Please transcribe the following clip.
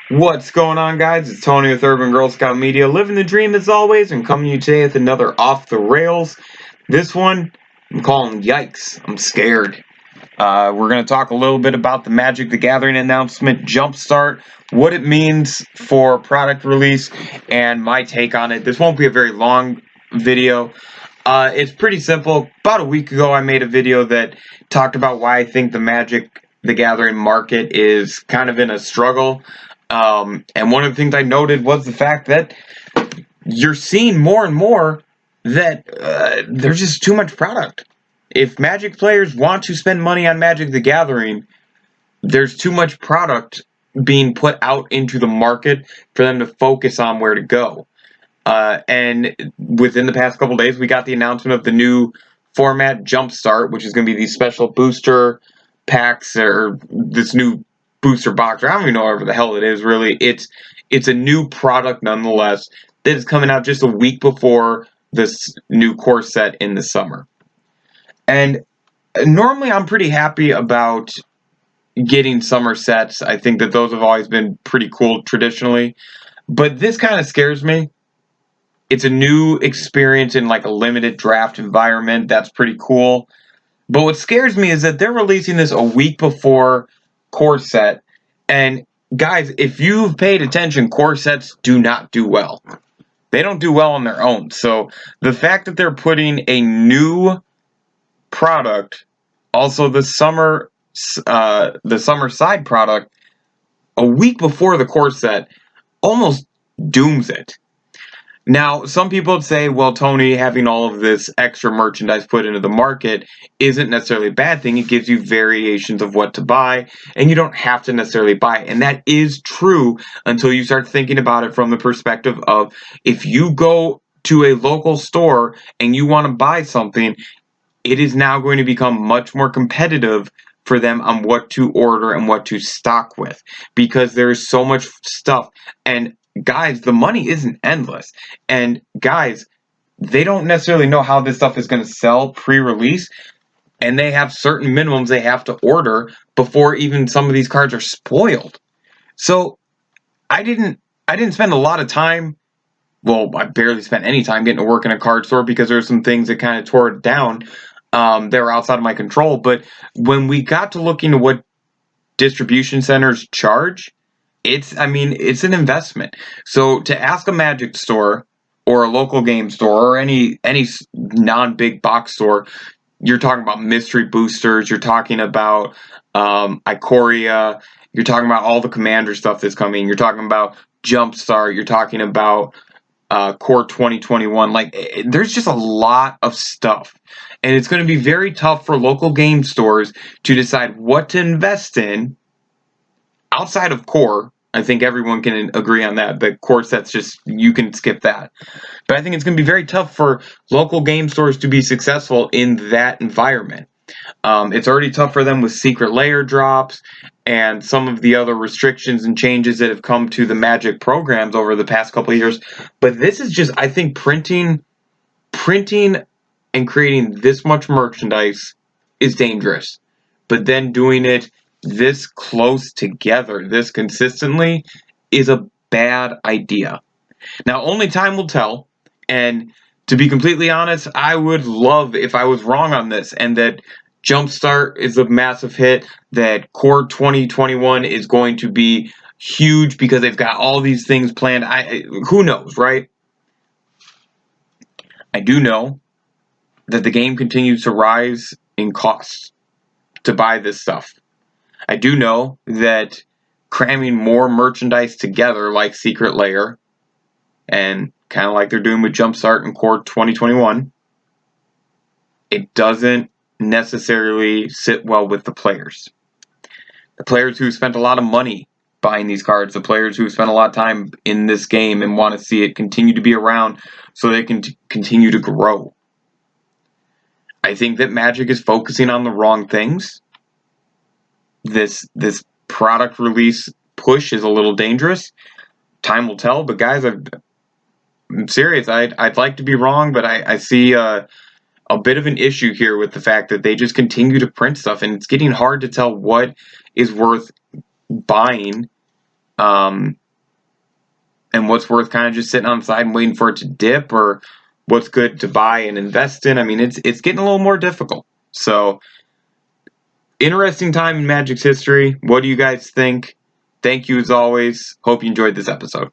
What's going on, guys? It's Tony with Urban Girl Scout Media, living the dream as always, and coming to you today with another Off the Rails. This one, I'm calling Yikes. I'm scared. We're going to talk a little bit about the Magic the Gathering announcement Jumpstart, what it means for product release, and my take on it. This won't be a very long video. It's pretty simple. About a week ago, I made a video that talked about why I think the Magic the Gathering market is kind of in a struggle. And one of the things I noted was the fact that you're seeing more and more that there's just too much product. If Magic players want to spend money on Magic the Gathering, there's too much product being put out into the market for them to focus on where to go. And within the past couple days, we got the announcement of the new format Jumpstart, which is going to be these special booster packs or this new booster box, or I don't even know whatever the hell it is, really. It's a new product nonetheless that is coming out just a week before this new core set in the summer. And normally I'm pretty happy about getting summer sets. I think that those have always been pretty cool traditionally. But this kind of scares me. It's a new experience in like a limited draft environment. That's pretty cool. But what scares me is that they're releasing this a week before core set. And guys, if you've paid attention, core sets do not do well. They don't do well on their own. So the fact that they're putting a new product, also the summer side product, a week before the core set, almost dooms it. Now, some people would say, well, Tony, having all of this extra merchandise put into the market isn't necessarily a bad thing. It gives you variations of what to buy, and you don't have to necessarily buy it. And that is true until you start thinking about it from the perspective of if you go to a local store and you want to buy something, it is now going to become much more competitive for them on what to order and what to stock with because there's so much stuff. And guys, the money isn't endless. And guys, they don't necessarily know how this stuff is going to sell pre-release. And they have certain minimums they have to order before even some of these cards are spoiled. So I didn't spend a lot of time. Well, I barely spent any time getting to work in a card store because there were some things that kind of tore it down. They were outside of my control. But when we got to looking at what distribution centers charge, it's an investment. So to ask a Magic store or a local game store or any non-big box store, you're talking about mystery boosters, you're talking about Ikoria, you're talking about all the Commander stuff that's coming, you're talking about Jumpstart, you're talking about Core 2021. There's just a lot of stuff. And it's going to be very tough for local game stores to decide what to invest in outside of core. I think everyone can agree on that. The core sets, just, you can skip that. But I think it's going to be very tough for local game stores to be successful in that environment. It's already tough for them with secret layer drops and some of the other restrictions and changes that have come to the Magic programs over the past couple of years. But this is just, I think, printing and creating this much merchandise is dangerous. But then doing it this close together, this consistently, is a bad idea. Now, only time will tell, and to be completely honest, I would love if I was wrong on this, and that Jumpstart is a massive hit, that Core 2021 is going to be huge because they've got all these things planned. Who knows, right? I do know that the game continues to rise in costs to buy this stuff. I do know that cramming more merchandise together like Secret Layer and kind of like they're doing with Jumpstart and Core 2021, it doesn't necessarily sit well with the players. The players who spent a lot of money buying these cards, the players who spent a lot of time in this game and want to see it continue to be around so they can continue to grow. I think that Magic is focusing on the wrong things. This product release push is a little dangerous. Time will tell, but guys, I'm serious. I'd like to be wrong, but I see a bit of an issue here with the fact that they just continue to print stuff, and it's getting hard to tell what is worth buying and what's worth kind of just sitting on the side and waiting for it to dip, or what's good to buy and invest in. I mean, it's getting a little more difficult. So, interesting time in Magic's history. What do you guys think? Thank you as always. Hope you enjoyed this episode.